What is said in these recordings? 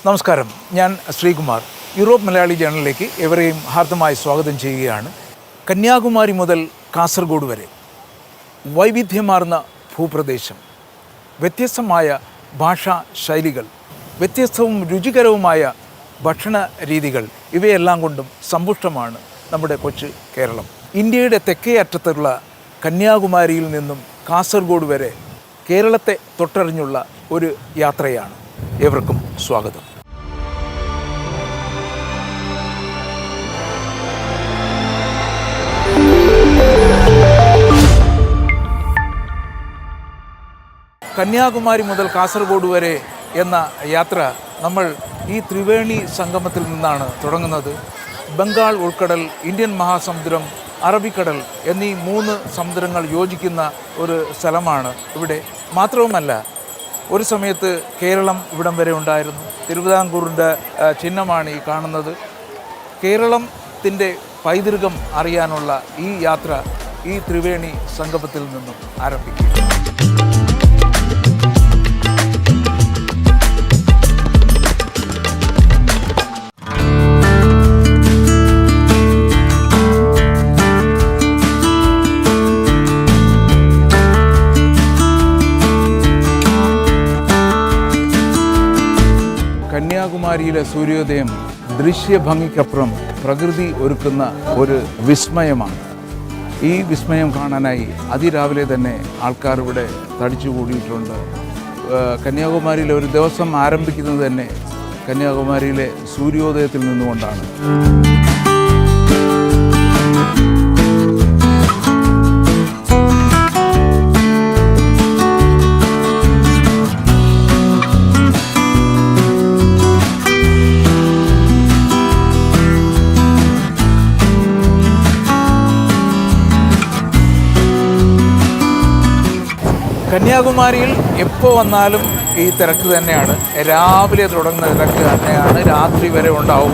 നമസ്കാരം, ഞാൻ ശ്രീകുമാർ. യൂറോപ്പ് മലയാളി ജേണലിലേക്ക് എവരെയും ഹാർദമായി സ്വാഗതം ചെയ്യുകയാണ്. കന്യാകുമാരി മുതൽ കാസർഗോഡ് വരെ വൈവിധ്യമാർന്ന ഭൂപ്രദേശം, വ്യത്യസ്തമായ ഭാഷാ ശൈലികൾ, വ്യത്യസ്തവും രുചികരവുമായ ഭക്ഷണ രീതികൾ, ഇവയെല്ലാം കൊണ്ടും സമ്പുഷ്ടമാണ് നമ്മുടെ കൊച്ചു കേരളം. ഇന്ത്യയുടെ തെക്കേ അറ്റത്തുള്ള കന്യാകുമാരിയിൽ നിന്നും കാസർഗോഡ് വരെ കേരളത്തെ തൊട്ടറിഞ്ഞുള്ള ഒരു യാത്രയാണ്. ഏവർക്കും സ്വാഗതം. കന്യാകുമാരി മുതൽ കാസർഗോഡ് വരെ എന്ന യാത്ര നമ്മൾ ഈ ത്രിവേണി സംഗമത്തിൽ നിന്നാണ് തുടങ്ങുന്നത്. ബംഗാൾ ഉൾക്കടൽ, ഇന്ത്യൻ മഹാസമുദ്രം, അറബിക്കടൽ എന്നീ 3 സമുദ്രങ്ങൾ യോജിക്കുന്ന ഒരു സ്ഥലമാണ് ഇവിടെ. മാത്രവുമല്ല, ഒരു സമയത്ത് കേരളം ഇവിടം വരെ ഉണ്ടായിരുന്നു. തിരുവിതാംകൂറിൻ്റെ ചിഹ്നമാണ് ഈ കാണുന്നത്. കേരളത്തിൻ്റെ പൈതൃകം അറിയാനുള്ള ഈ യാത്ര ഈ ത്രിവേണി സംഗമത്തിൽ നിന്നും ആരംഭിക്കും. കന്യാകുമാരിയിലെ സൂര്യോദയം ദൃശ്യഭംഗിക്കപ്പുറം പ്രകൃതി ഒരുക്കുന്ന ഒരു വിസ്മയമാണ്. ഈ വിസ്മയം കാണാനായി അതിരാവിലെ തന്നെ ആൾക്കാർ ഇവിടെ തടിച്ചു കൂടിയിട്ടുണ്ട്. കന്യാകുമാരിയിലെ ഒരു ദിവസം ആരംഭിക്കുന്നത് തന്നെ കന്യാകുമാരിയിലെ സൂര്യോദയത്തിൽ നിന്നുകൊണ്ടാണ്. കന്യാകുമാരിയിൽ എപ്പോൾ വന്നാലും ഈ തിരക്ക് തന്നെയാണ്. രാവിലെ തുടങ്ങുന്ന തിരക്ക് തന്നെയാണ്, രാത്രി വരെ ഉണ്ടാവും.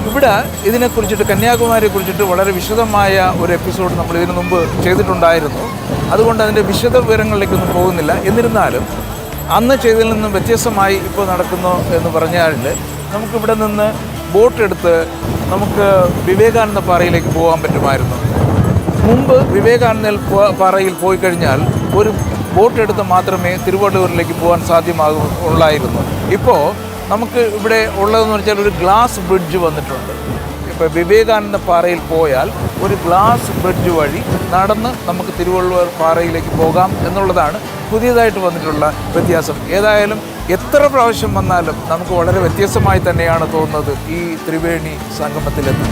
ഇവിടെ ഇതിനെക്കുറിച്ചിട്ട്, കന്യാകുമാരിയെക്കുറിച്ചിട്ട് വളരെ വിശദമായ ഒരു എപ്പിസോഡ് നമ്മൾ ഇതിനു മുമ്പ് ചെയ്തിട്ടുണ്ടായിരുന്നു. അതുകൊണ്ട് അതിൻ്റെ വിശദ വിവരങ്ങളിലേക്കൊന്നും പോകുന്നില്ല. എന്നിരുന്നാലും അന്ന് ചെയ്തതിൽ നിന്നും വ്യത്യസ്തമായി ഇപ്പോൾ നടക്കുന്നു എന്ന് പറഞ്ഞാൽ, നമുക്കിവിടെ നിന്ന് ബോട്ടെടുത്ത് നമുക്ക് വിവേകാനന്ദ പാറയിലേക്ക് പോകാൻ പറ്റുമായിരുന്നു. മുമ്പ് വിവേകാനന്ദ പാറയിൽ പോയി കഴിഞ്ഞാൽ ഒരു ബോട്ടെടുത്ത് മാത്രമേ തിരുവള്ളൂരിലേക്ക് പോകാൻ സാധ്യമാകുള്ളായിരുന്നു. ഇപ്പോൾ നമുക്ക് ഇവിടെ ഉള്ളതെന്ന് വെച്ചാൽ ഒരു ഗ്ലാസ് ബ്രിഡ്ജ് വന്നിട്ടുണ്ട്. ഇപ്പോൾ വിവേകാനന്ദ പാറയിൽ പോയാൽ ഒരു ഗ്ലാസ് ബ്രിഡ്ജ് വഴി നടന്ന് നമുക്ക് തിരുവള്ളൂർ പാറയിലേക്ക് പോകാം എന്നുള്ളതാണ് പുതിയതായിട്ട് വന്നിട്ടുള്ള വ്യത്യാസം. ഏതായാലും എത്ര പ്രാവശ്യം വന്നാലും നമുക്ക് വളരെ വ്യത്യസ്തമായി തന്നെയാണ് തോന്നുന്നത് ഈ ത്രിവേണി സംഗമത്തിലെത്തും.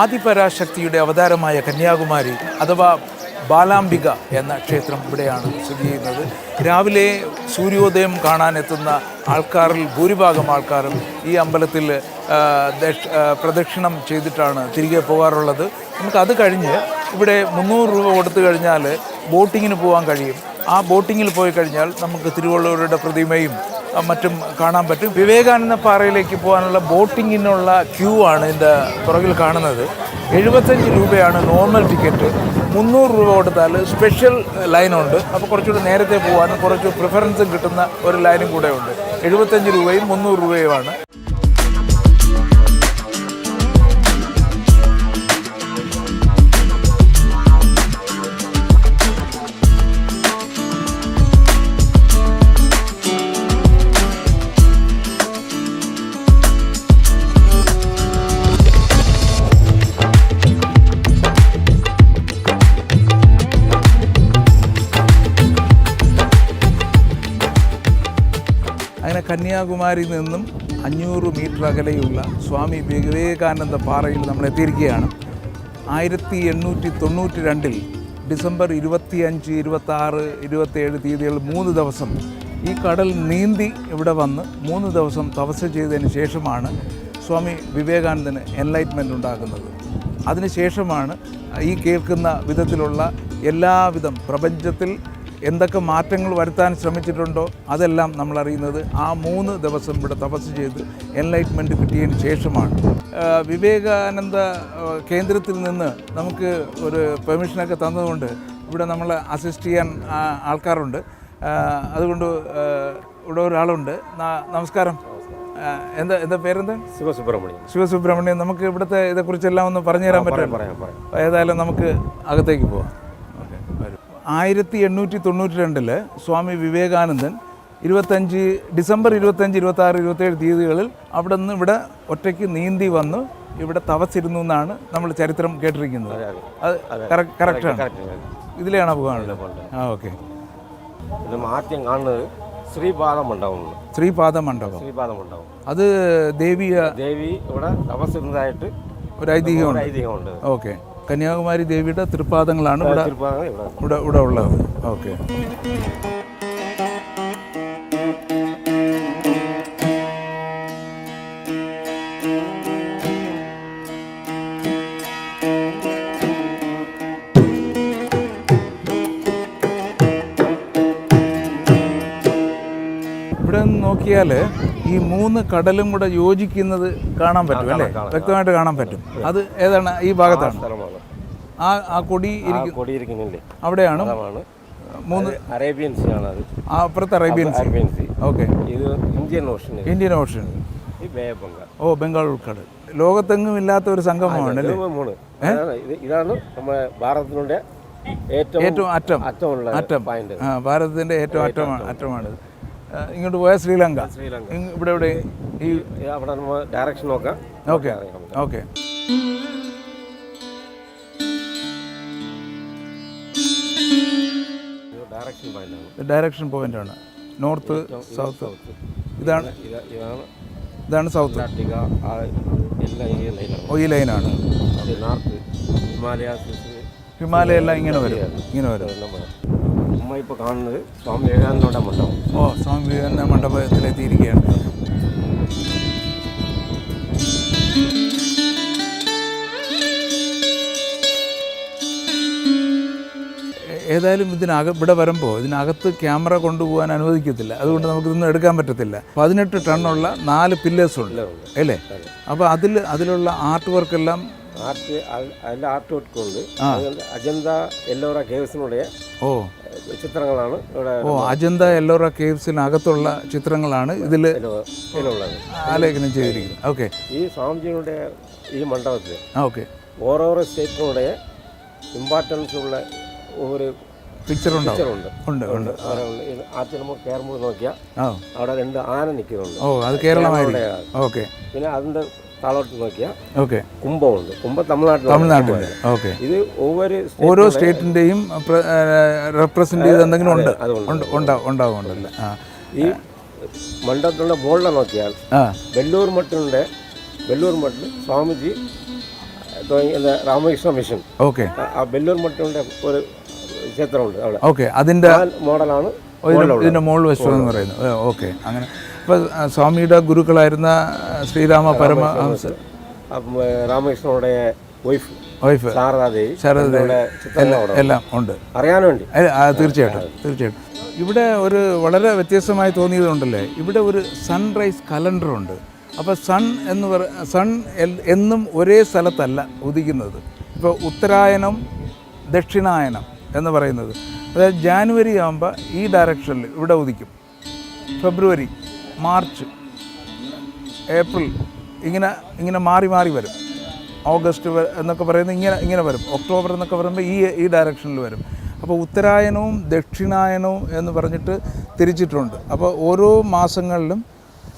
ആദിപരാശക്തിയുടെ അവതാരമായ കന്യാകുമാരി അഥവാ ബാലാംബിക എന്ന ക്ഷേത്രം ഇവിടെയാണ് സ്ഥിതി ചെയ്യുന്നത്. രാവിലെ സൂര്യോദയം കാണാനെത്തുന്ന ആൾക്കാരിൽ ഭൂരിഭാഗം ആൾക്കാരും ഈ അമ്പലത്തിൽ പ്രദക്ഷിണം ചെയ്തിട്ടാണ് തിരികെ പോകാറുള്ളത്. നമുക്കത് കഴിഞ്ഞ് ഇവിടെ 300 രൂപ കൊടുത്തു കഴിഞ്ഞാൽ ബോട്ടിങ്ങിന് പോകാൻ കഴിയും. ആ ബോട്ടിങ്ങിൽ പോയി കഴിഞ്ഞാൽ നമുക്ക് തിരുവള്ളൂരുടെ പ്രതിമയും മറ്റും കാണാൻ പറ്റും. വിവേകാനന്ദ പാറയിലേക്ക് പോകാനുള്ള ബോട്ടിങ്ങിനുള്ള ക്യൂ ആണ് ഇതിൻ്റെ പുറകിൽ കാണുന്നത്. 75 രൂപയാണ് നോർമൽ ടിക്കറ്റ്. 300 രൂപ കൊടുത്താൽ സ്പെഷ്യൽ ലൈനുണ്ട്. അപ്പോൾ കുറച്ചുകൂടി നേരത്തെ പോകാനും കുറച്ച് പ്രിഫറൻസും കിട്ടുന്ന ഒരു ലൈനും കൂടെ ഉണ്ട്. 75 രൂപയും 300 രൂപയുമാണ്. കന്യാകുമാരിയിൽ നിന്നും 500 മീറ്റർ അകലെയുള്ള സ്വാമി വിവേകാനന്ദ പാറയിൽ നമ്മൾ എത്തിയിരിക്കുകയാണ്. 1892 ഡിസംബർ 25, 26, 27 തീയതികൾ 3 ദിവസം ഈ കടൽ നീന്തി ഇവിടെ വന്ന് 3 ദിവസം തപസ് ചെയ്തതിന് ശേഷമാണ് സ്വാമി വിവേകാനന്ദന് എൻലൈറ്റ്മെൻറ്റ് ഉണ്ടാകുന്നത്. അതിനുശേഷമാണ് ഈ കേൾക്കുന്ന വിധത്തിലുള്ള എല്ലാവിധം പ്രപഞ്ചത്തിൽ എന്തൊക്കെ മാറ്റങ്ങൾ വരുത്താൻ ശ്രമിച്ചിട്ടുണ്ടോ അതെല്ലാം നമ്മളറിയുന്നത് ആ 3 ദിവസം ഇവിടെ തപസ് ചെയ്ത് എൻലൈറ്റ്മെൻറ്റ് കിട്ടിയതിന് ശേഷമാണ്. വിവേകാനന്ദ കേന്ദ്രത്തിൽ നിന്ന് നമുക്ക് ഒരു പെർമിഷനൊക്കെ തന്നതുകൊണ്ട് ഇവിടെ നമ്മളെ അസിസ്റ്റ് ചെയ്യാൻ ആൾക്കാരുണ്ട്. അതുകൊണ്ട് ഇവിടെ ഒരാളുണ്ട്. നമസ്കാരം. എന്താ പേരെന്താ? ശിവസുബ്രഹ്മണ്യം. നമുക്ക് ഇവിടുത്തെ ഇതേക്കുറിച്ചെല്ലാം ഒന്ന് പറഞ്ഞു തരാൻ പറ്റും? ഏതായാലും നമുക്ക് അകത്തേക്ക് പോവാം. 1892 സ്വാമി വിവേകാനന്ദൻ ഡിസംബർ 25, 26, 27 തീയതികളിൽ അവിടെ നിന്ന് ഇവിടെ ഒറ്റയ്ക്ക് നീന്തി വന്ന് ഇവിടെ തപസ്സിരുന്നു എന്നാണ് നമ്മൾ ചരിത്രം കേട്ടിരിക്കുന്നത്. അത് കറക്റ്റാണ്. ഇതിലെയാണോ പോകാനുള്ളത്? ഓക്കെ. ആദ്യം കാണുന്നത് ശ്രീപാദ മണ്ഡപം. അത് ദേവി ഇവിടെ തപസ്സിരുന്നതായിട്ട് ഒരു ഐതിഹ്യമുണ്ട്. ഓക്കെ. കന്യാകുമാരി ദേവിയുടെ തൃപ്പാദങ്ങളാണ് ഇവിടെ ഉള്ളത്. ഓക്കെ. ഇവിടെ നോക്കിയാൽ ഈ 3 കടലും കൂടെ യോജിക്കുന്നത് കാണാൻ പറ്റും അല്ലേ? വ്യക്തമായിട്ട് കാണാൻ പറ്റും. അത് ഏതാണ്? ഈ ഭാഗത്താണ് ആ കൊടി ഇരിക്കുന്നില്ലേ? അവിടെയാണ് 3 അറേബ്യൻ സീ ആണ്. അപ്പുറത്ത് അറേബ്യൻ സീ. ഓക്കെ. ഇത് ഇന്ത്യൻ ഓഷൻ. ബംഗാൾ ഉൾക്കടൽ. ലോകത്തെങ്ങും ഇല്ലാത്ത ഒരു സംഗമമാണ് അല്ലേ? ഇതാണ് നമ്മുടെ ഭാരതത്തിൻ്റെ ഏറ്റവും അറ്റം. ഭാരതത്തിൻ്റെ ഏറ്റവും അറ്റമാണ്. ഇങ്ങോട്ട് പോയാൽ ശ്രീലങ്ക. ഇവിടെ ഈ ഡയറക്ഷൻ നോക്കാം. ഓക്കെ. ഡയറക്ഷൻ പോയിന്റ് ആണ്. North, south. ഇതാണ് സൗത്ത്. ഈ ലൈനാണ്. ഹിമാലയ എല്ലാം ഇങ്ങനെ വരും. ഇപ്പോൾ കാണുന്നത് സ്വാമി വിവേകാനന്ദ മണ്ഡപം. സ്വാമി വിവേകാനന്ദ മണ്ഡപത്തിലെത്തിയിരിക്കുകയാണ്. ഏതായാലും ഇവിടെ വരുമ്പോൾ ഇതിനകത്ത് ക്യാമറ കൊണ്ടുപോകാൻ അനുവദിക്കത്തില്ല. അതുകൊണ്ട് നമുക്കിതൊന്നും എടുക്കാൻ പറ്റത്തില്ല. 18 ടണ്ണുള്ള 4 പില്ലേഴ്സ് ഉണ്ട് അല്ലേ? അപ്പോൾ അതിലുള്ള ആർട്ട് വർക്കെല്ലാം ആർട്ട് വർക്ക് ഉണ്ട്. അജന്ത എല്ലോറ കേവ്സിനുடைய ചിത്രങ്ങളാണ് ഇവിടെ. അജന്ത എല്ലോറ കേവ്സിനകത്തുള്ള ചിത്രങ്ങളാണ് ഇതിൽ ആലേഖനം ചെയ്തിരിക്കുന്നത്. ഓക്കെ. ഈ സ്വാമിജിയുടെ ഈ മണ്ഡപത്തിൽ ഓരോ സ്റ്റേറ്റിനുடைய ഇമ്പോർട്ടൻസ് ഉള്ള ഒരു പിക്ചർ ഉണ്ട്. ആദ്യം നമുക്ക് കയറുമ്പോൾ നോക്കിയാൽ അവിടെ 2 ആന നിൽക്കുന്നുണ്ട്. അത് കേരളമായിരിക്കും. ഓക്കെ. പിന്നെ അതിൻ്റെ താഴോട്ട് നോക്കിയാൽ കുംഭമുണ്ട്. കുംഭം തമിഴ്നാട്ടിൽ. ഓക്കെ. ഇത് ഓരോ സ്റ്റേറ്റിൻ്റെയും റെപ്രസെൻ്റ് ചെയ്ത് എന്തെങ്കിലും ഉണ്ടാവുന്നുണ്ടല്ലോ. ഈ മണ്ഡപത്തിലുള്ള ബോർഡിൽ നോക്കിയാൽ വെല്ലൂർ മട്ടിൽ സ്വാമിജി രാമകൃഷ്ണ മിഷൻ. ഓക്കെ. ആ വെല്ലൂർ മട്ടിൻ്റെ ഒരു ക്ഷേത്രമുണ്ട് അവിടെ. ഓക്കെ. അതിൻ്റെ മോഡലാണ് ഇതിൻ്റെ മോൾ വശം എന്ന് പറയുന്നത്. ഓക്കെ. അങ്ങനെ ഇപ്പോൾ സ്വാമിയുടെ ഗുരുക്കളായിരുന്ന ശ്രീരാമ പരമഹംസ, രാമകൃഷ്ണനുടെ വൈഫ് ശാരദാദേവി എല്ലാം ഉണ്ട്. അറിയാൻ വേണ്ടി തീർച്ചയായിട്ടും. ഇവിടെ ഒരു വളരെ വ്യത്യസ്തമായി തോന്നിയതുണ്ടല്ലേ, ഇവിടെ ഒരു സൺറൈസ് കലണ്ടറുണ്ട്. അപ്പോൾ സൺ എന്നും ഒരേ സ്ഥലത്തല്ല ഉദിക്കുന്നത്. ഇപ്പോൾ ഉത്തരായനം, ദക്ഷിണായനം എന്ന് പറയുന്നത്, അതായത് ജാനുവരി ആകുമ്പോൾ ഈ ഡയറക്ഷനിൽ ഇവിടെ ഉദിക്കും. ഫെബ്രുവരി, മാർച്ച്, ഏപ്രിൽ ഇങ്ങനെ മാറി വരും. ഓഗസ്റ്റ് എന്നൊക്കെ പറയുന്നത് ഇങ്ങനെ വരും. ഒക്ടോബർ എന്നൊക്കെ പറയുമ്പോൾ ഈ ഡയറക്ഷനിൽ വരും. അപ്പോൾ ഉത്തരായനവും ദക്ഷിണായനവും എന്ന് പറഞ്ഞിട്ട് തിരിച്ചിട്ടുണ്ട്. അപ്പോൾ ഓരോ മാസങ്ങളിലും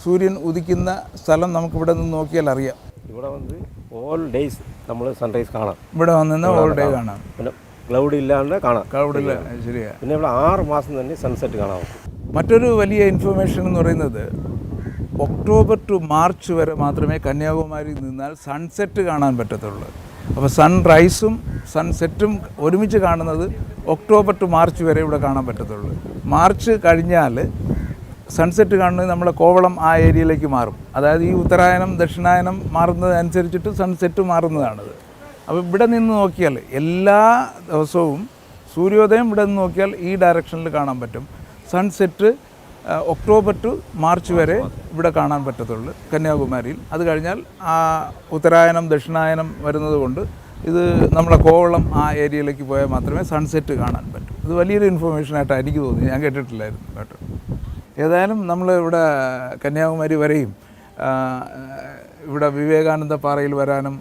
സൂര്യൻ ഉദിക്കുന്ന സ്ഥലം നമുക്കിവിടെ നിന്ന് നോക്കിയാൽ അറിയാം. ഇവിടെ വന്ന് ഓൾ ഡേയ്സ് നമ്മൾ സൺറൈസ് കാണാം. ഇവിടെ വന്ന് ഓൾ ഡേ കാണാം. പിന്നെ ക്ലൗഡ് ഇല്ലാണ്ട് കാണാം. ക്ലൗഡില്ല, ശരിയാണ്. പിന്നെ ഇവിടെ 6 മാസം തന്നെ സൺസെറ്റ് കാണാം. മറ്റൊരു വലിയ ഇൻഫർമേഷൻ എന്ന് പറയുന്നത് ഒക്ടോബർ ടു മാർച്ച് വരെ മാത്രമേ കന്യാകുമാരിയിൽ നിന്നാൽ സൺസെറ്റ് കാണാൻ പറ്റത്തുള്ളൂ. അപ്പോൾ സൺറൈസും സൺസെറ്റും ഒരുമിച്ച് കാണുന്നത് ഒക്ടോബർ ടു മാർച്ച് വരെ ഇവിടെ കാണാൻ പറ്റത്തുള്ളൂ. മാർച്ച് കഴിഞ്ഞാൽ സൺസെറ്റ് കാണുന്നത് നമ്മളെ കോവളം ആ ഏരിയയിലേക്ക് മാറും. അതായത് ഈ ഉത്തരായനം ദക്ഷിണായനം മാറുന്നതനുസരിച്ചിട്ട് സൺസെറ്റ് മാറുന്നതാണത്. അപ്പോൾ ഇവിടെ നിന്ന് നോക്കിയാൽ എല്ലാ ദിവസവും സൂര്യോദയം ഇവിടെ നിന്ന് നോക്കിയാൽ ഈ ഡയറക്ഷനിൽ കാണാൻ പറ്റും. സൺസെറ്റ് ഒക്ടോബർ ടു മാർച്ച് വരെ ഇവിടെ കാണാൻ പറ്റത്തുള്ളൂ കന്യാകുമാരിയിൽ. അത് കഴിഞ്ഞാൽ ആ ഉത്തരായനം ദക്ഷിണായനം വരുന്നത് കൊണ്ട് ഇത് നമ്മളെ കോവളം ആ ഏരിയയിലേക്ക് പോയാൽ മാത്രമേ സൺസെറ്റ് കാണാൻ പറ്റൂ. ഇത് വലിയൊരു ഇൻഫർമേഷനായിട്ടാണ് എനിക്ക് തോന്നി, ഞാൻ കേട്ടിട്ടില്ലായിരുന്നു കേട്ടോ. ഏതായാലും നമ്മൾ ഇവിടെ കന്യാകുമാരി വരെയും ഇവിടെ വിവേകാനന്ദ പാറയിൽ വരാനും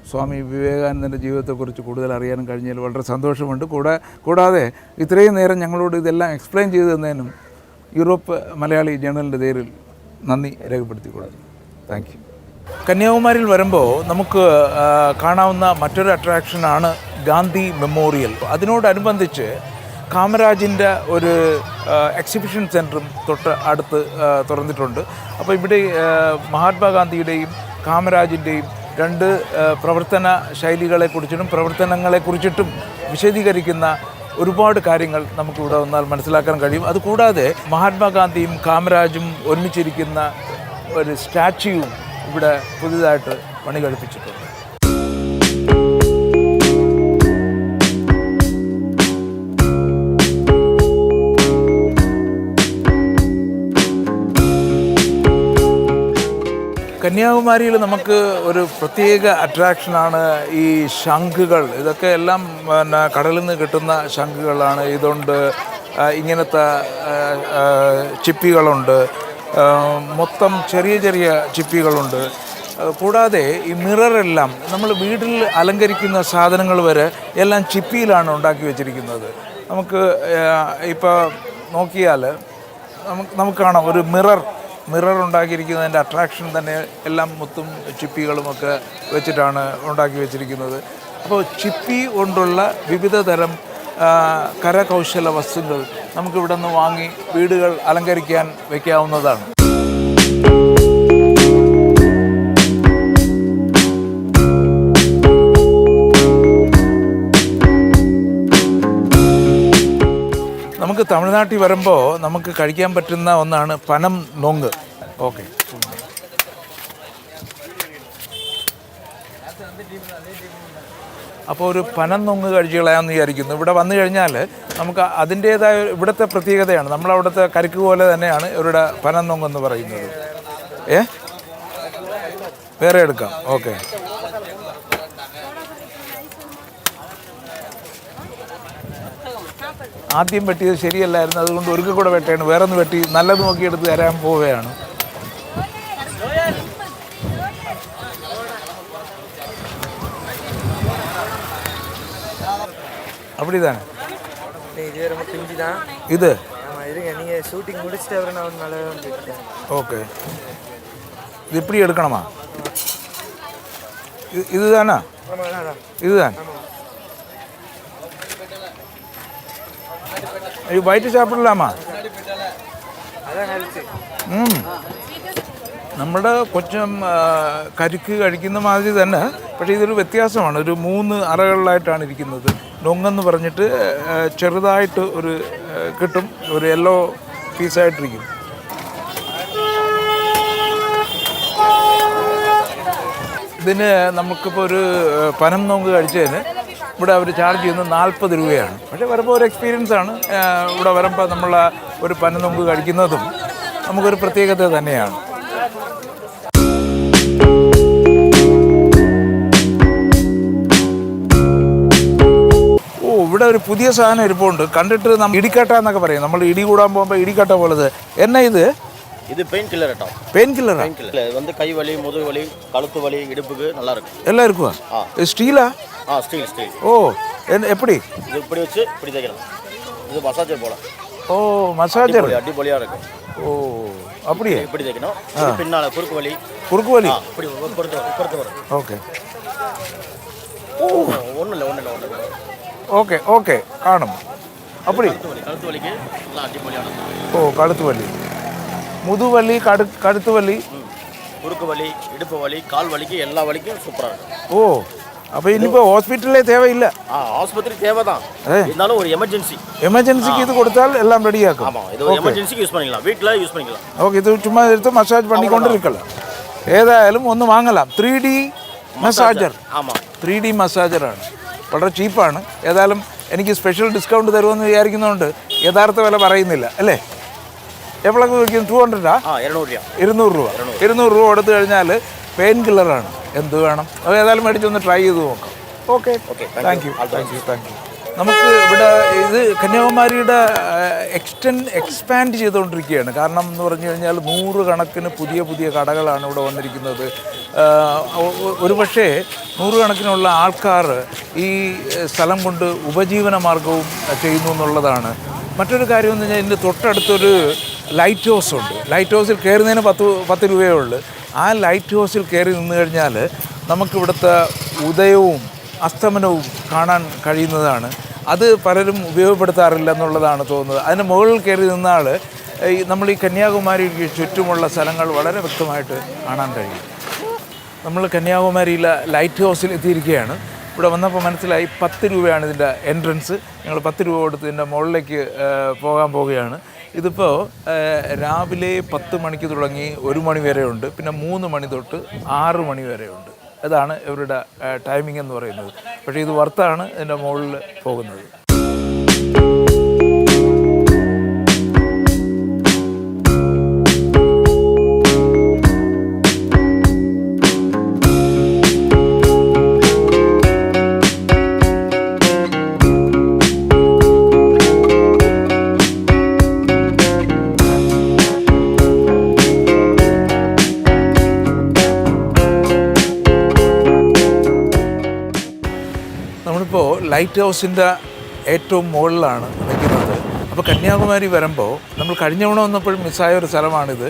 സ്വാമി വിവേകാനന്ദൻ്റെ ജീവിതത്തെക്കുറിച്ച് കൂടുതൽ അറിയാനും കഴിഞ്ഞതിൽ വളരെ സന്തോഷമുണ്ട്. കൂടാതെ ഇത്രയും നേരം ഞങ്ങളോട് ഇതെല്ലാം എക്സ്പ്ലെയിൻ ചെയ്തു തന്നതിനും യൂറോപ്പ് മലയാളി ജേണലിൻ്റെ പേരിൽ നന്ദി രേഖപ്പെടുത്തിക്കൊള്ളുന്നു. Thank you. കന്യാകുമാരിയിൽ വരുമ്പോൾ നമുക്ക് കാണാവുന്ന മറ്റൊരു അട്രാക്ഷനാണ് ഗാന്ധി മെമ്മോറിയൽ. അതിനോടനുബന്ധിച്ച് കാമരാജിൻ്റെ ഒരു എക്സിബിഷൻ സെൻറ്ററും തൊട്ട് അടുത്ത് തുറന്നിട്ടുണ്ട്. അപ്പോൾ ഇവിടെ മഹാത്മാഗാന്ധിയുടെയും കാമരാജിൻ്റെയും രണ്ട് പ്രവർത്തന ശൈലികളെക്കുറിച്ചിട്ടും പ്രവർത്തനങ്ങളെക്കുറിച്ചിട്ടും വിശദീകരിക്കുന്ന ഒരുപാട് കാര്യങ്ങൾ നമുക്കിവിടെ വന്നാൽ മനസ്സിലാക്കാൻ കഴിയും. അതുകൂടാതെ മഹാത്മാഗാന്ധിയും കാമരാജും ഒരുമിച്ചിരിക്കുന്ന ഒരു സ്റ്റാച്യുവും ഇവിടെ പുതിയതായിട്ട് പണി കഴിപ്പിച്ചിട്ടുണ്ട്. കന്യാകുമാരിയിൽ നമുക്ക് ഒരു പ്രത്യേക അട്രാക്ഷനാണ് ഈ ശംഖുകൾ. ഇതൊക്കെ എല്ലാം പിന്നെ കടലിൽ നിന്ന് കിട്ടുന്ന ശംഖുകളാണ്. ഇതുണ്ട്, ഇങ്ങനത്തെ ചിപ്പികളുണ്ട്, മൊത്തം ചെറിയ ചെറിയ ചിപ്പികളുണ്ട്. കൂടാതെ ഈ മിററെല്ലാം നമ്മൾ വീട്ടിൽ അലങ്കരിക്കുന്ന സാധനങ്ങൾ വരെ എല്ലാം ചിപ്പിയിലാണ് ഉണ്ടാക്കി വെച്ചിരിക്കുന്നത്. നമുക്ക് ഇപ്പോൾ നോക്കിയാൽ നമുക്ക് കാണാം ഒരു മിറർ ഉണ്ടാക്കിയിരിക്കുന്നതിൻ്റെ അട്രാക്ഷൻ തന്നെ എല്ലാം മൊത്തം ചിപ്പികളുമൊക്കെ വെച്ചിട്ടാണ് ഉണ്ടാക്കി വെച്ചിരിക്കുന്നത്. അപ്പോൾ ചിപ്പി കൊണ്ടുള്ള വിവിധ തരം കരകൗശല വസ്തുക്കൾ നമുക്കിവിടെ നിന്ന് വാങ്ങി വീടുകൾ അലങ്കരിക്കാൻ വയ്ക്കാവുന്നതാണ്. നമുക്ക് തമിഴ്നാട്ടിൽ വരുമ്പോൾ നമുക്ക് കഴിക്കാൻ പറ്റുന്ന ഒന്നാണ് പനം നൊങ്ക്. ഓക്കെ, അപ്പോൾ ഒരു പനം നൊങ്ക് കഴിച്ച് കളയാമെന്ന് വിചാരിക്കുന്നു. ഇവിടെ വന്നു കഴിഞ്ഞാൽ നമുക്ക് അതിൻ്റേതായ ഇവിടുത്തെ പ്രത്യേകതയാണ്. നമ്മളവിടുത്തെ കരിക്ക് പോലെ തന്നെയാണ് ഇവരുടെ പനം നൊങ്കെന്ന് പറയുന്നത്. വേറെ എടുക്കാം. ഓക്കെ, ആദ്യം വെട്ടിയത് ശരിയല്ലായിരുന്നു, അതുകൊണ്ട് ഒരിക്കൽ കൂടെ വെട്ടേണ്. വേറെ ഒന്ന് വെട്ടി നല്ലത് നോക്കിയെടുത്ത് തരാൻ പോവുകയാണ്. அப்படி தானே இது ரொம்ப பிஞ்சு தான் இது. ஆமாம், இருங்க, நீங்கள் ஷூட்டிங் முடிச்சுட்டு அப்புறம் நான் வந்து நல்லா வந்துட்டேன். ஓகே, இது இப்படி எடுக்கணுமா? இதுதானா? இதுதான். இது വൈറ്റ് സാപ്പിടലാമാ? നമ്മുടെ കൊച്ചം കരിക്ക് കഴിക്കുന്ന മാതിരി തന്നെ, പക്ഷേ ഇതൊരു വ്യത്യാസമാണ്. ഒരു 3 അറകളിലായിട്ടാണ് ഇരിക്കുന്നത്. നൊങ്ങെന്ന് പറഞ്ഞിട്ട് ചെറുതായിട്ട് ഒരു കിട്ടും, ഒരു യെല്ലോ പീസായിട്ടിരിക്കും. ഇതിന് നമുക്കിപ്പോൾ ഒരു പനം നൊങ്ക് കഴിച്ചതിന് ഇവിടെ അവർ ചാർജ് ചെയ്യുന്നത് 40 രൂപയാണ്. പക്ഷേ വരുമ്പോൾ ഒരു എക്സ്പീരിയൻസാണ്. ഇവിടെ വരുമ്പോൾ നമ്മൾ ഒരു പനം നൊങ്ക് കഴിക്കുന്നതും നമുക്കൊരു പ്രത്യേകത തന്നെയാണ്. ഇവിടെ ഒരു പുതിയ സാധനം ഇരിപ്പുണ്ട്. കണ്ടിട്ട് നമ്മൾ ഇടിക്കട്ട എന്നൊക്കെ പറയും. നമ്മൾ ഇടി കൂടാൻ പോകുമ്പോൾ ഇടിക്കട്ട പോലത്. എന്നാ ഇത്? இது பெயின் கில்லர் ஐட்டம். பெயின் கில்லரா? இது வந்து கை வலி, முதுகு வலி, கழுத்து வலி, இடுப்புக்கு நல்லா இருக்கும். எல்லாம் இருக்குவா? ஸ்டீலா? ஸ்டீல். ஓ, எப்படி? இது இப்படி வச்சு இப்படி தைக்கலாம். இது மசாஜர் போல. ஓ, மசாஜர் அடிப்பொலியாக இருக்கும். ஓ, அப்படியே இப்படி தைக்கணும். பின்னால் குறுக்கு வலி இப்படி பொறுத்து வரும். ஓகே. ஓ, ஒன்றும் இல்லை. ஓகே കാണും. அப்படி கழுத்து வலிக்கு நல்லா அடிப்பொலியான. ஓ, கழுத்து வலி, முதுவலி, கழுத்து வலி, குறுக்கு வலி, இடுப்பு வலி, கால் வலிக்கு எல்லா வலிக்கும் சூப்பராக இருக்கும். ஓ, അപ്പോൾ ഇനിയിപ്പോൾ ഹോസ്പിറ്റലിലെ தேவையில்ல. ஆஸ்பத்திரி தேவை தான், இருந்தாலும் ஒரு എമർജൻസിക്ക് ഇത് കൊടുത്താൽ എല്ലാം റെഡിയാക്കും. ஆமாம், இது ஒரு எமர்ஜென்சிக்கு யூஸ் பண்ணிக்கலாம், வீட்டில் யூஸ் பண்ணிக்கலாம். ഓക്കെ, ഇത് ചുമ്മാ എടുത്ത് മസാജ് പണിക്കൊണ്ടിരിക്കല്ല. ഏതായാലും ഒന്ന് വാങ്ങലാം. 3D massager. ஆமாம், 3D മസാജറാണ്, വളരെ ചീപ്പാണ്. ഏതായാലും എനിക്ക് സ്പെഷ്യൽ ഡിസ്കൗണ്ട് തരുമെന്ന് വിചാരിക്കുന്നതുകൊണ്ട് യഥാർത്ഥ വില പറയുന്നില്ല അല്ലേ? എപ്പോഴൊക്കെ വിളിക്കും? 200 200 രൂപ. 200 രൂപ കൊടുത്തു കഴിഞ്ഞാൽ പെയിൻ കില്ലറാണ്. എന്ത് വേണം? അത് ഏതായാലും മേടിച്ചൊന്ന് ട്രൈ ചെയ്ത് നോക്കാം. Okay, thank you. നമുക്ക് ഇവിടെ ഇത് കന്യാകുമാരിയുടെ എക്സ്പാൻഡ് ചെയ്തുകൊണ്ടിരിക്കുകയാണ്. കാരണം എന്ന് പറഞ്ഞു കഴിഞ്ഞാൽ 100 കണക്കിന് പുതിയ പുതിയ കടകളാണ് ഇവിടെ വന്നിരിക്കുന്നത്. ഒരുപക്ഷേ 100 കണക്കിനുള്ള ആൾക്കാർ ഈ സ്ഥലം കൊണ്ട് ഉപജീവന മാർഗവും ചെയ്യുന്നു എന്നുള്ളതാണ്. മറ്റൊരു കാര്യം എന്ന് പറഞ്ഞാൽ ഇതിൻ്റെ തൊട്ടടുത്തൊരു ലൈറ്റ് ഹൗസ് ഉണ്ട്. ലൈറ്റ് ഹൗസിൽ കയറുന്നതിന് 10 രൂപയേ ഉള്ളൂ. ആ ലൈറ്റ് ഹൗസിൽ കയറി നിന്ന് കഴിഞ്ഞാൽ നമുക്കിവിടുത്തെ ഉദയവും അസ്തമനവും കാണാൻ കഴിയുന്നതാണ്. അത് പലരും ഉപയോഗപ്പെടുത്താറില്ല എന്നുള്ളതാണ് തോന്നുന്നത്. അതിന് മുകളിൽ കയറി നിന്നാൽ നമ്മൾ ഈ കന്യാകുമാരിക്ക് ചുറ്റുമുള്ള സ്ഥലങ്ങൾ വളരെ വ്യക്തമായിട്ട് കാണാൻ കഴിയും. നമ്മൾ കന്യാകുമാരിയിലെ ലൈറ്റ് ഹൗസിൽ എത്തിയിരിക്കുകയാണ്. ഇവിടെ വന്നപ്പോൾ മനസ്സിലായി 10 രൂപയാണ് ഇതിൻ്റെ എൻട്രൻസ്. ഞങ്ങൾ 10 രൂപ കൊടുത്ത് ഇതിൻ്റെ മുകളിലേക്ക് പോകാൻ പോവുകയാണ്. ഇതിപ്പോൾ രാവിലെ 10 മണിക്ക് തുടങ്ങി 1 മണി വരെ ഉണ്ട്, പിന്നെ 3 മണി തൊട്ട് 6 മണി വരെ ഉണ്ട്. അതാണ് ഇവരുടെ ടൈമിംഗ് എന്ന് പറയുന്നത്. പക്ഷേ ഇത് വർത്താണ് ഇതിൻ്റെ മുകളിൽ പോകുന്നത്. നമ്മളിപ്പോൾ ലൈറ്റ് ഹൗസിൻ്റെ ഏറ്റവും മുകളിലാണ് നിൽക്കുന്നത്. അപ്പോൾ കന്യാകുമാരി വരുമ്പോൾ നമ്മൾ കഴിഞ്ഞ തവണ വന്നപ്പോഴും മിസ്സായ ഒരു സ്ഥലമാണിത്.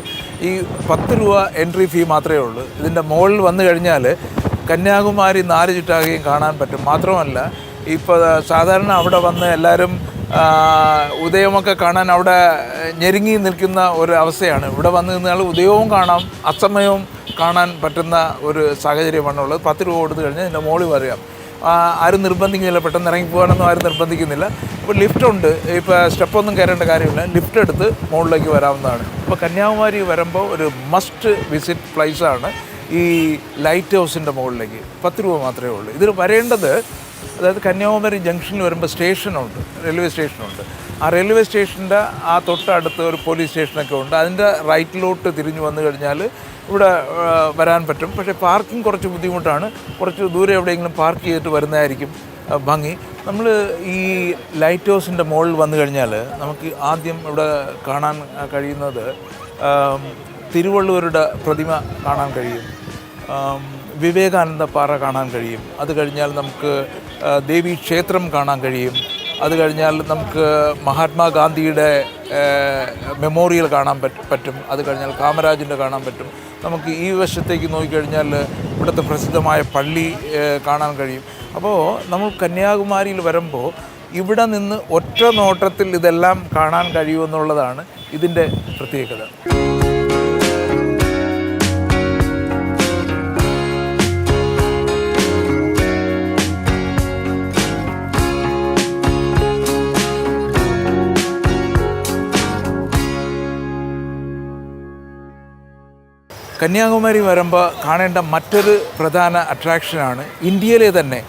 ഈ 10 രൂപ എൻട്രി ഫീ മാത്രമേ ഉള്ളൂ. ഇതിൻ്റെ മുകളിൽ വന്നു കഴിഞ്ഞാൽ കന്യാകുമാരി 4 ചുറ്റാകുകയും കാണാൻ പറ്റും. മാത്രമല്ല ഇപ്പോൾ സാധാരണ അവിടെ വന്ന് എല്ലാവരും ഉദയമൊക്കെ കാണാൻ അവിടെ ഞെരുങ്ങി നിൽക്കുന്ന ഒരു അവസ്ഥയാണ്. ഇവിടെ വന്ന് നിന്നാൽ ഉദയവും കാണാം, അസ്തമയവും കാണാൻ പറ്റുന്ന ഒരു സാഹചര്യമാണുള്ളത്. 10 രൂപ കൊടുത്തു കഴിഞ്ഞാൽ ഇതിൻ്റെ മുകളിൽ വരാം. ആരും നിർബന്ധിക്കുന്നില്ല, പെട്ടെന്ന് ഇറങ്ങി പോകാനൊന്നും ആരും നിർബന്ധിക്കുന്നില്ല. ഇപ്പോൾ ലിഫ്റ്റുണ്ട്, ഇപ്പോൾ സ്റ്റെപ്പൊന്നും കയറേണ്ട കാര്യമില്ല, ലിഫ്റ്റ് എടുത്ത് മുകളിലേക്ക് വരാവുന്നതാണ്. ഇപ്പോൾ കന്യാകുമാരി വരുമ്പോൾ ഒരു മസ്റ്റ് വിസിറ്റ് പ്ലേസാണ് ഈ ലൈറ്റ് ഹൗസിൻ്റെ മുകളിലേക്ക്. 10 രൂപ മാത്രമേ ഉള്ളൂ. ഇതിൽ വരേണ്ടത്, അതായത് കന്യാകുമാരി ജംഗ്ഷനിൽ വരുമ്പോൾ സ്റ്റേഷനുണ്ട്, റെയിൽവേ സ്റ്റേഷനുണ്ട്. ആ റെയിൽവേ സ്റ്റേഷൻ്റെ ആ തൊട്ടടുത്ത് ഒരു പോലീസ് സ്റ്റേഷനൊക്കെ ഉണ്ട്. അതിൻ്റെ റൈറ്റിലോട്ട് തിരിഞ്ഞു വന്നു കഴിഞ്ഞാൽ ഇവിടെ വരാൻ പറ്റും. പക്ഷേ പാർക്കിംഗ് കുറച്ച് ബുദ്ധിമുട്ടാണ്. കുറച്ച് ദൂരെ എവിടെയെങ്കിലും പാർക്ക് ചെയ്തിട്ട് വരുന്നതായിരിക്കും ഭംഗി. നമ്മൾ ഈ ലൈറ്റ് ഹൗസിൻ്റെ മുകളിൽ വന്നു കഴിഞ്ഞാൽ നമുക്ക് ആദ്യം ഇവിടെ കാണാൻ കഴിയുന്നത് തിരുവള്ളുവരുടെ പ്രതിമ കാണാൻ കഴിയും, വിവേകാനന്ദ പാറ കാണാൻ കഴിയും. അത് കഴിഞ്ഞാൽ നമുക്ക് ദേവീ ക്ഷേത്രം കാണാൻ കഴിയും. അത് കഴിഞ്ഞാൽ നമുക്ക് മഹാത്മാഗാന്ധിയുടെ മെമ്മോറിയൽ കാണാൻ പറ്റും. അത് കഴിഞ്ഞാൽ കാമരാജിൻ്റെ കാണാൻ പറ്റും. നമുക്ക് ഈ വശത്തേക്ക് നോക്കിക്കഴിഞ്ഞാൽ ഇവിടുത്തെ പ്രസിദ്ധമായ പള്ളി കാണാൻ കഴിയും. അപ്പോൾ നമ്മൾ കന്യാകുമാരിയിൽ വരുമ്പോൾ ഇവിടെ നിന്ന് ഒറ്റ നോട്ടത്തിൽ ഇതെല്ലാം കാണാൻ കഴിയുമെന്നുള്ളതാണ് ഇതിൻ്റെ പ്രത്യേകത. കന്യാകുമാരി വരുമ്പോൾ കാണേണ്ട മറ്റൊരു പ്രധാന അട്രാക്ഷനാണ് ഇന്ത്യയിലെ തന്നെ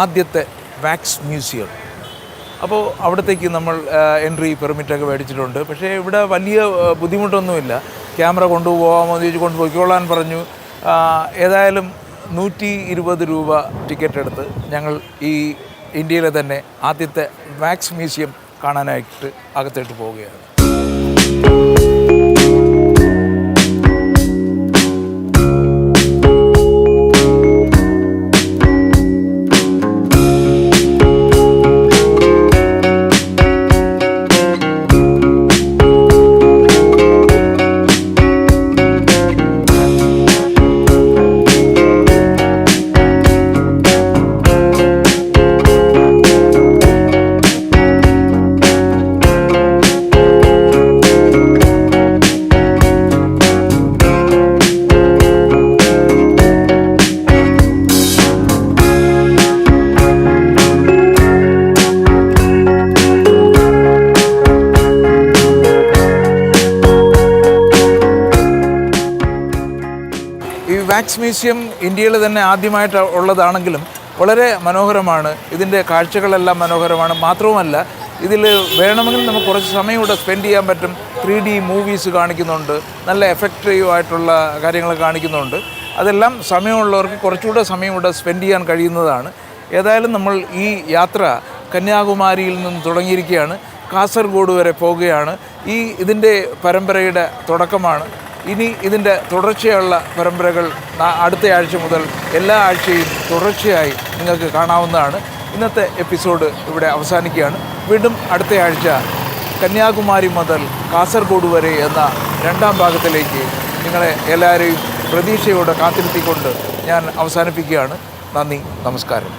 ആദ്യത്തെ വാക്സ് മ്യൂസിയം. അപ്പോൾ അവിടത്തേക്ക് നമ്മൾ എൻട്രി പെർമിറ്റൊക്കെ മേടിച്ചിട്ടുണ്ട്. പക്ഷേ ഇവിടെ വലിയ ബുദ്ധിമുട്ടൊന്നുമില്ല. ക്യാമറ കൊണ്ടുപോകാമോ എന്ന് ചോദിച്ച് കൊണ്ടുപോയിക്കോളാൻ പറഞ്ഞു. ഏതായാലും 120 രൂപ ടിക്കറ്റ് എടുത്ത് ഞങ്ങൾ ഈ ഇന്ത്യയിലെ തന്നെ ആദ്യത്തെ വാക്സ് മ്യൂസിയം കാണാനായിട്ട് അകത്തേട്ട് പോവുകയാണ്. വാക്സ് മ്യൂസിയം ഇന്ത്യയിൽ തന്നെ ആദ്യമായിട്ട് ഉള്ളതാണെങ്കിലും വളരെ മനോഹരമാണ്. ഇതിൻ്റെ കാഴ്ചകളെല്ലാം മനോഹരമാണ്. മാത്രവുമല്ല ഇതിൽ വേണമെങ്കിൽ നമുക്ക് കുറച്ച് സമയം ഇവിടെ സ്പെൻഡ് ചെയ്യാൻ പറ്റും. 3D മൂവീസ് കാണിക്കുന്നുണ്ട്, നല്ല എഫക്റ്റീവ് ആയിട്ടുള്ള കാര്യങ്ങൾ കാണിക്കുന്നുണ്ട്. അതെല്ലാം സമയമുള്ളവർക്ക് കുറച്ചുകൂടെ സമയം ഇവിടെ സ്പെൻഡ് ചെയ്യാൻ കഴിയുന്നതാണ്. ഏതായാലും നമ്മൾ ഈ യാത്ര കന്യാകുമാരിയിൽ നിന്ന് തുടങ്ങിയിരിക്കുകയാണ്, കാസർഗോഡ് വരെ പോവുകയാണ്. ഇതിൻ്റെ പരമ്പരയുടെ തുടക്കമാണ്. ഇനി ഇതിൻ്റെ തുടർച്ചയുള്ള പരമ്പരകൾ അടുത്ത ആഴ്ച മുതൽ എല്ലാ ആഴ്ചയും തുടർച്ചയായി നിങ്ങൾക്ക് കാണാവുന്നതാണ്. ഇന്നത്തെ എപ്പിസോഡ് ഇവിടെ അവസാനിക്കുകയാണ്. വീണ്ടും അടുത്ത ആഴ്ച കന്യാകുമാരി മുതൽ കാസർഗോഡ് വരെ എന്ന 2ാം ഭാഗത്തിലേക്ക് നിങ്ങളെ എല്ലാവരെയും പ്രതീക്ഷയോടെ കാത്തിരുത്തിക്കൊണ്ട് ഞാൻ അവസാനിപ്പിക്കുകയാണ്. നന്ദി, നമസ്കാരം.